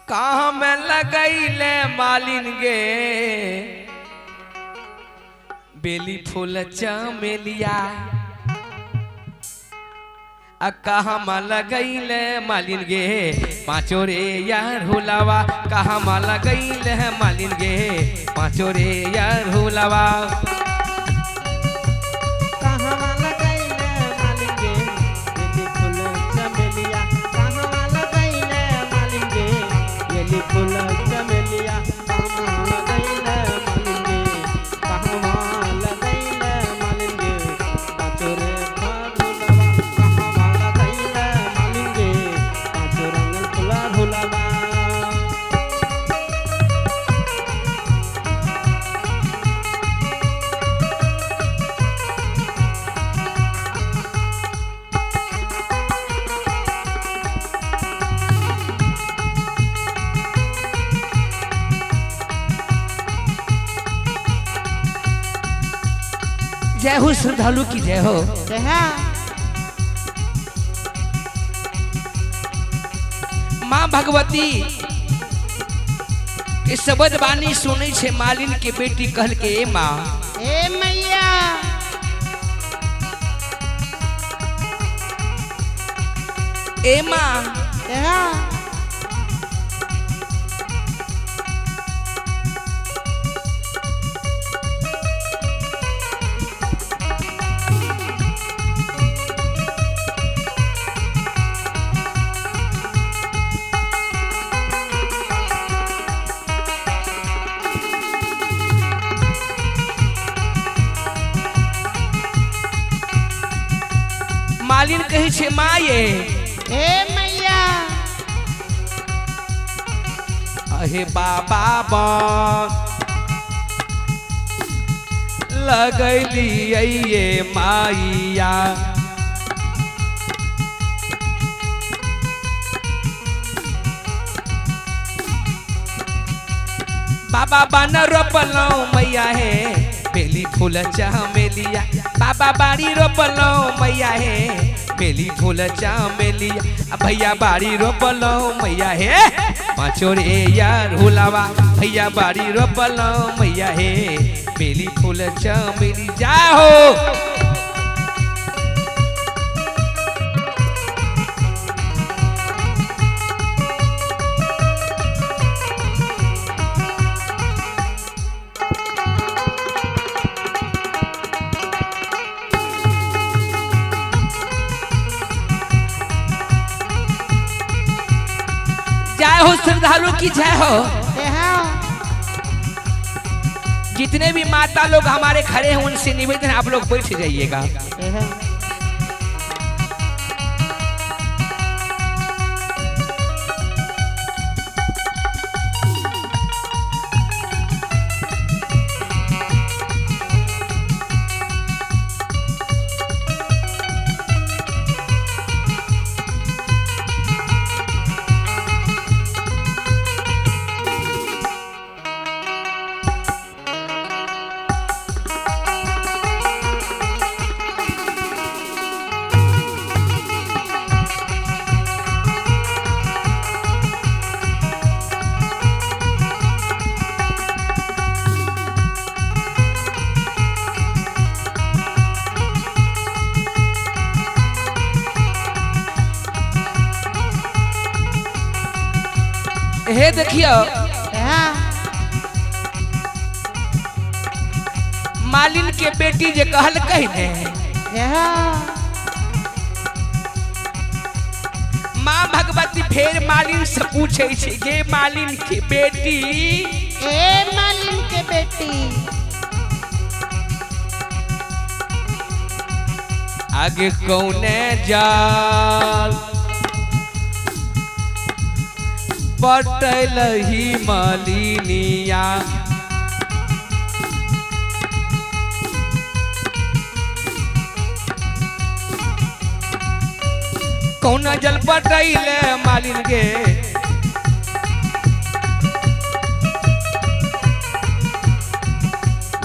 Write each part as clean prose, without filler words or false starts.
कहाँ में लगैले मालिन गे बेली फूल चमेलिया आ कहाँ में लगैले मालिन गे पाँचो रे यार हुलावा कहाँ में लगैले मालिन गे पाँचो रे यार हुलावा जय हो श्रद्धालु की जय हो। माँ भगवती के शब्द बानी सुने छे मालिन के बेटी कहल के ए माँ ए मैया ए माँ मालिन कहे छे माये ए मैया अहे बाबा बन लगैली ये माइया बाबा बन रोपलो मैया है बेली फूल चमेलिया बाबा बाड़ी रोपलो मैया है बेली फूल चमेलिया भैया बाड़ी रोपलो मैया है पाँचो रे यार हुलावा भैया बाड़ी रोपलो मैया है बेली फूल चमेली जाओ जय हो श्रद्धालु की जय हो। जितने भी माता लोग हमारे खड़े हैं उनसे निवेदन आप लोग बैठ जाइएगा। हे देखियो मालिन के बेटी जे कहल कहने माँ भगवती फेर मालिन से पूछे छे गे मालिन के बेटी ए मालिन के बेटी आगे कौने जाल पटल ही मालिनिया कौन जल पटैले मालिन गे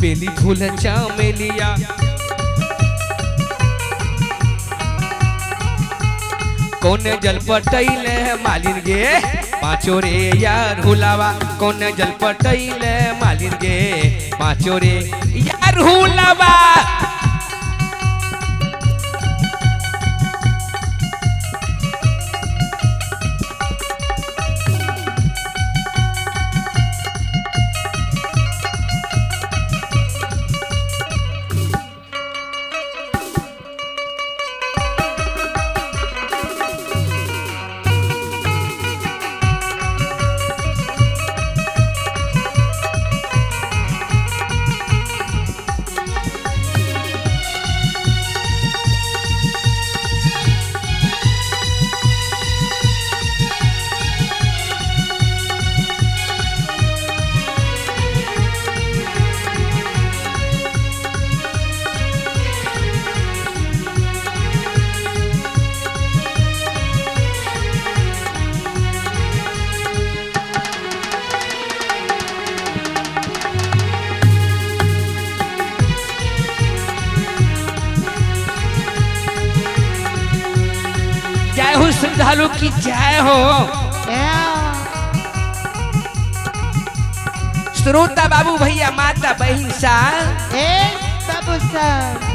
बेली फूल चमेलिया कौन जल पटैले मालिन गे पाँचो रे यार हुलावा कौन जल पटैले मालिन गे पाँचो रे यार हुलावा। जय हो श्रद्धालु की जय हो। श्रोता बाबू भैया माता बहन सा बाबू सर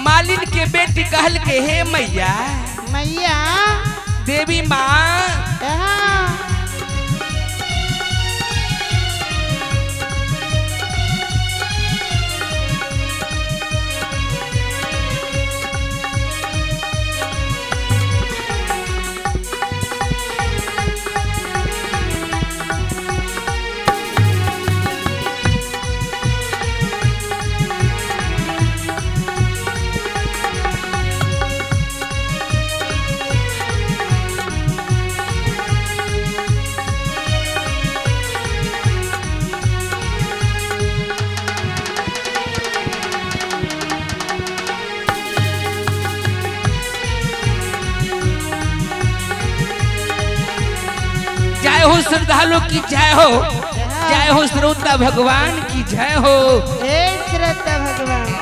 मालिन के बेटी कहल के हे मैया मैया देवी माँ जय हो श्रद्धालु की जय हो। जय हो श्रोता भगवान की जय हो। हे श्रोता भगवान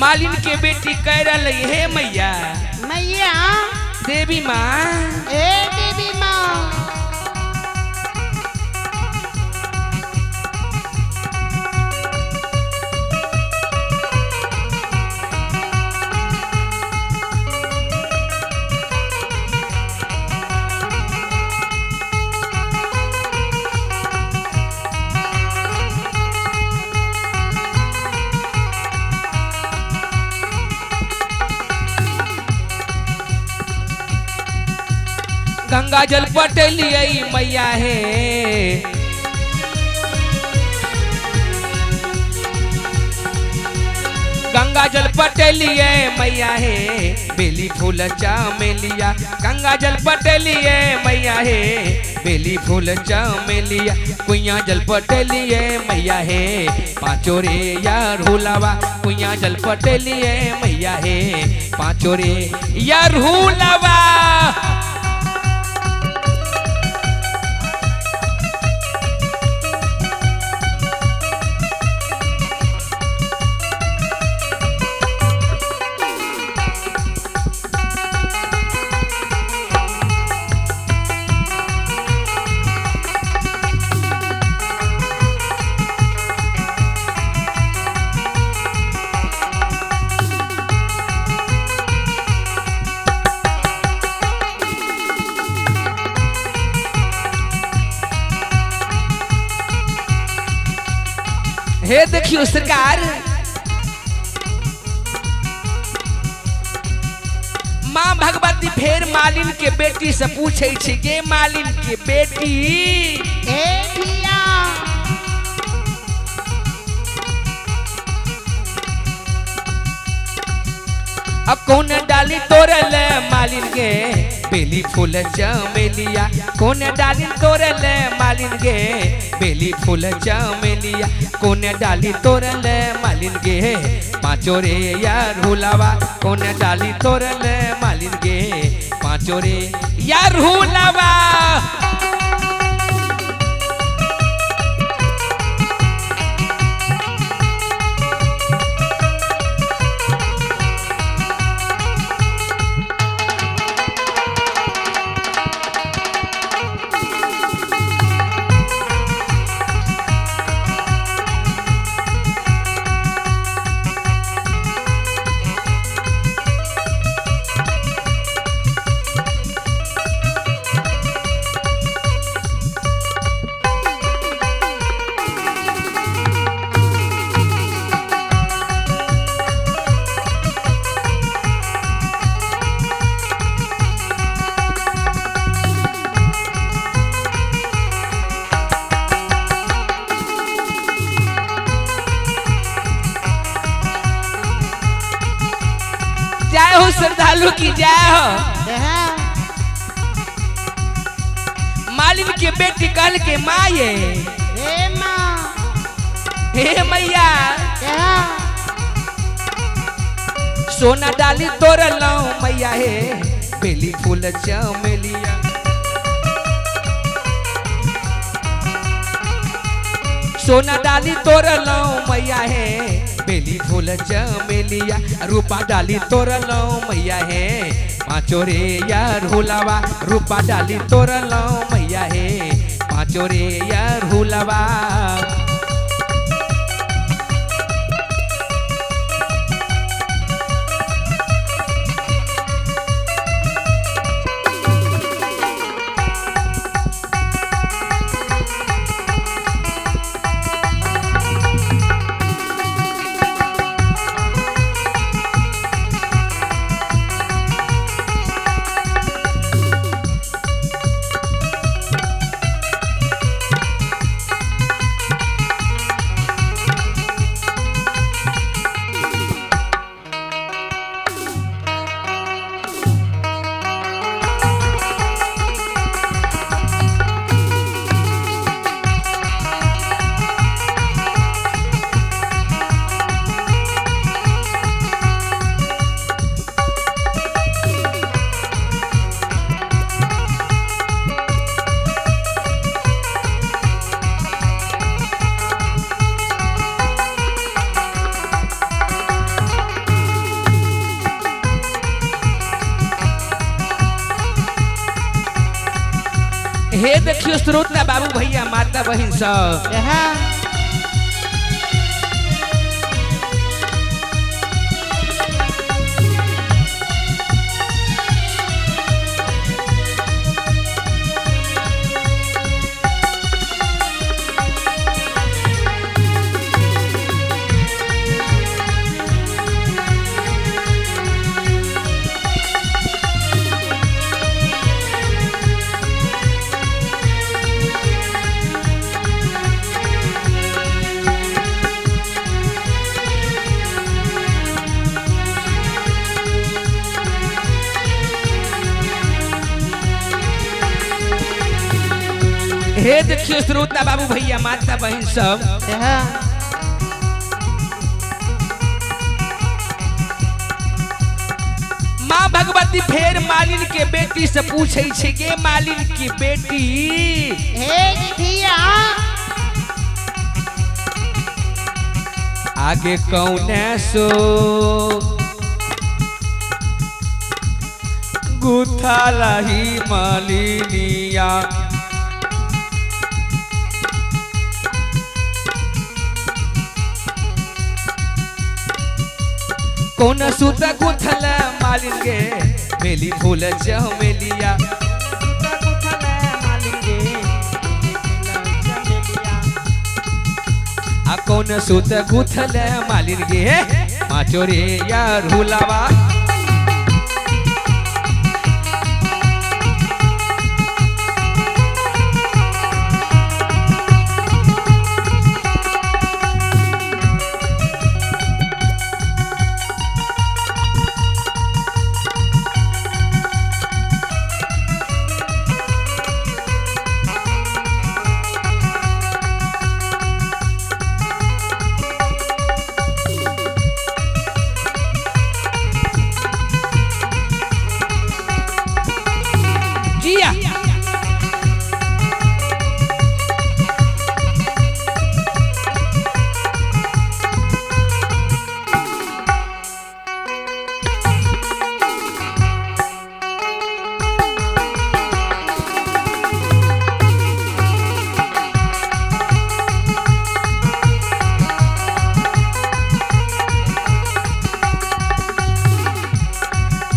मालिन के बेटी कह रही हे मैया मैया देवी माँ हे देवी माँ गंगा जल पटेलिए मैया हे गंगा जल पटेलिए मैया हे बेली फूल चमेलिया गंगा जल पटेलिए मैया हे बेली फूल चमेलिया कुइया जल पटेलिए मैया हे पाँचो रे यार हुलावा कुइया जल पटेलिए मैया हे पाँचो रे यार हुलावा। हे देखियो सरकार माँ भगवती फेर मालिन के बेटी से पूछे छे गे मालिन के बेटी हे धिया अब कौन डाली तोरल मालिन गे बेली फूल चमेलिया कौन डाली तोरल मालिन गे बेली फूल चमेलिया कौन डाली तोरल मालिन गे पाँचो रे यार हुलावा कौन डाली तोरल मालिन गे पाँचो रे यार हुलावा। जय हो श्रद्धालु की जय हो। हाँ मालिन के बेटी कल के माये हे माँ हे मैया हाँ सोना डाली तोड़लौ मैया हे बेली फूल चमेलिया। सोना डाली तोड़लौ मैया हे बेली फूल चमेलिया। रूपा डाली तोड़लौ मैया हे पाँचो रे यार हुलावा। रूपा डाली तोड़लौ मैया हे पाँचो रे यार हुलावा। हे देखियो श्रोता बाबू भैया माता बहन सब हाँ हे देखियो श्रोता बाबू भैया माता बहन सब हाँ माँ भगवती फेर मालिन के बेटी से पूछे छे गे मालिन की बेटी हे धिया आगे कौने सो गुथा रही मालिनिया। कौन सूता गुथल मालिन गे बेली फूल चमेलिया। आ कौन सूत गुथल मालिन गे पाँचो रे यार हुलावा।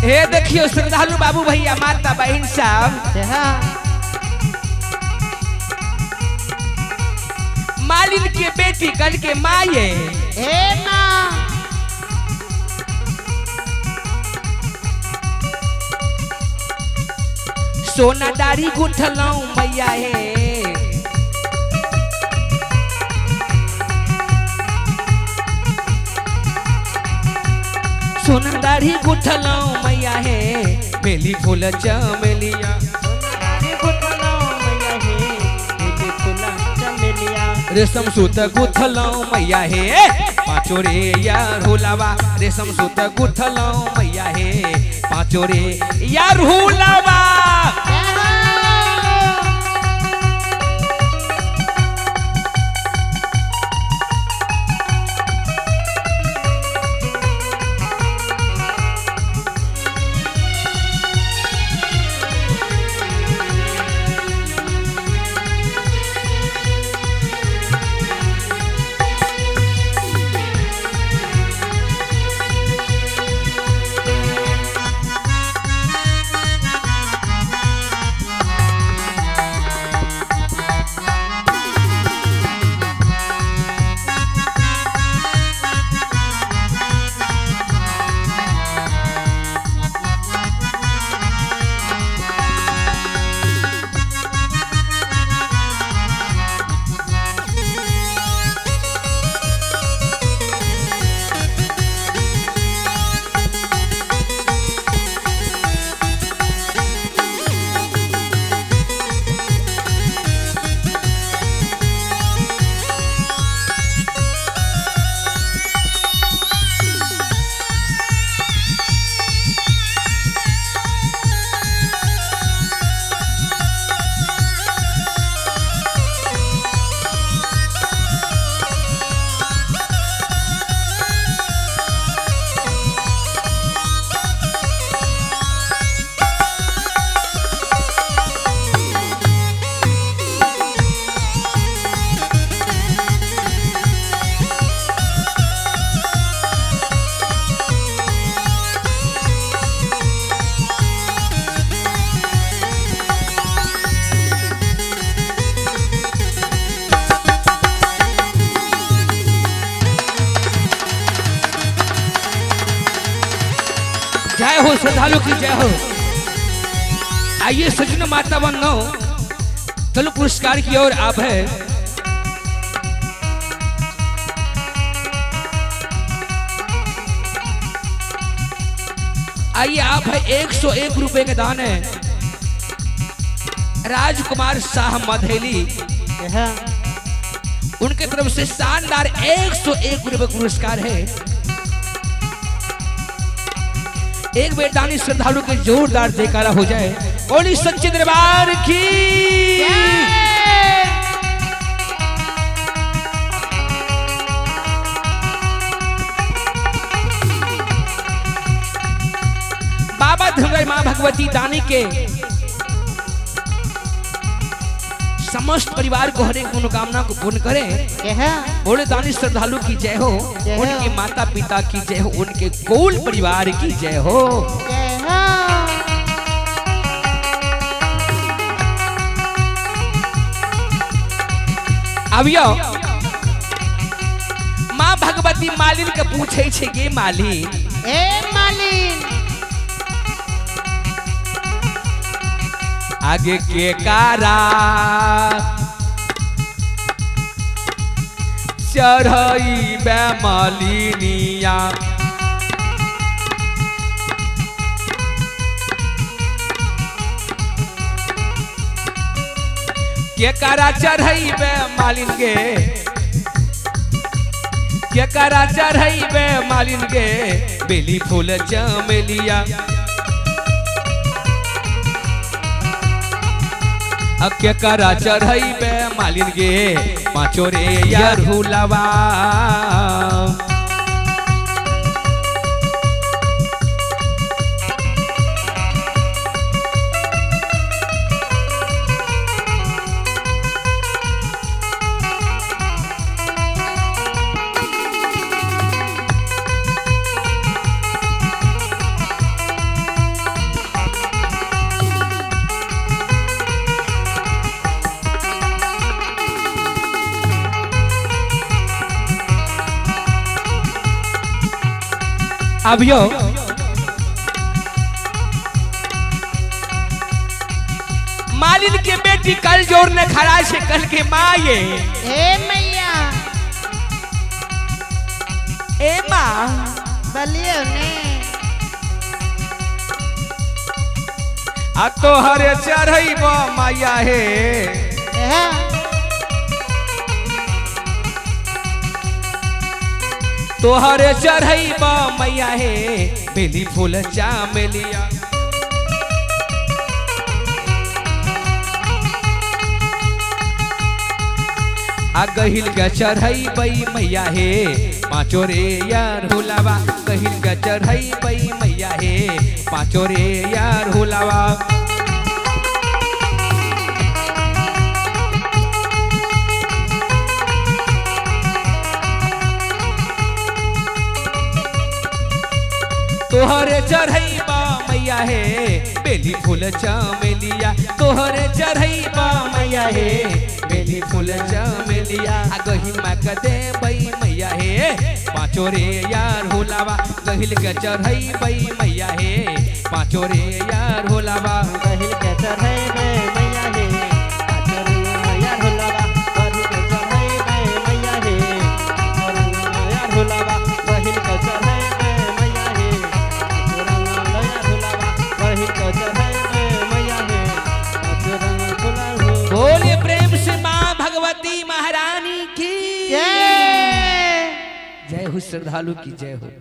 हे देखियो श्रद्धालु बाबू भैया माता बहन साहब हाँ मालिन के बेटी कल के माये हे माँ सोना डारी गुठलौ मैया हे सोना दाढ़ी गुठलो मैया हे बेली फूल चमेलिया रेशम सूत गुथलो मैया हे पाँचो रे यार हुलावा रेशम सूत गुथलो मैया हे पाँचो रे यार हुलावा जय हो श्रद्धालु की जय हो। आइए सजन माता बनो चलो पुरस्कार की ओर आप है। आइए आप है 101 रुपए के दान है राजकुमार शाह मधेली उनके तरफ से शानदार 101 रुपए पुरस्कार है। एक बेदानी श्रद्धालु के जोरदार जयकारा हो जाए। बोली सच्चे दरबार की बाबा धनराय मां भगवती दानी के समस्त परिवार को हर एक मनोकामना को पूर्ण करें। बोले दानी श्रद्धालु की जय हो, उनके माता पिता की जय हो, उनके कुल परिवार की जय हो। अबियो माँ भगवती मालिन के पूछे छे गे मालिन, ए मालिन आगे के कारा चढ़ई बे मालिनिया के कारा चढ़ई बे मालिन गे, के कारा चढ़ई बे मालिन गे बेली फूल चमेलिया के करा चढ़ई बे मालिन गे पाँचो रे यार हुलावा। अबियो मालिन के बेटी कल जोर ने खड़ा से कल के माँ ये मैया ए माँ बलियो ने आ तोहरे चढ़ैब मैया हे तोहरे चढ़ैब मैया हे बेली फूल चामेलिया आ गहिल के चढ़ैबै मैया हे पाँचो रे यार हुलावा गहिल के चढ़ैबै मैया हे पाँचो रे यार हुलावा तोहरे चढ़ैबा मैया हे बेली फूल चमेलिया तोहरे चढ़ैबा मैया हे बेली फूल चमेलिया आ गहिल मा के देबै मैया हे पाँचो रे यार होलावा गहिल के चढ़ैबै मैया हे पाँचो रे यार होलावा गहिल के चढ़ैबै मैया हे पाँचो रे यार होलावा गहिल के चढ़ैबै मैया हे पाँचो रे यार होलावा गहिल के चढ़ैबै मैया हे पाँचो रे यार होलावा गहिल के चढ़ैबै मैया हे पाँचो रे होलावा बोलिए प्रेम से माँ भगवती महारानी की जय जय हो श्रद्धालु की जय हो।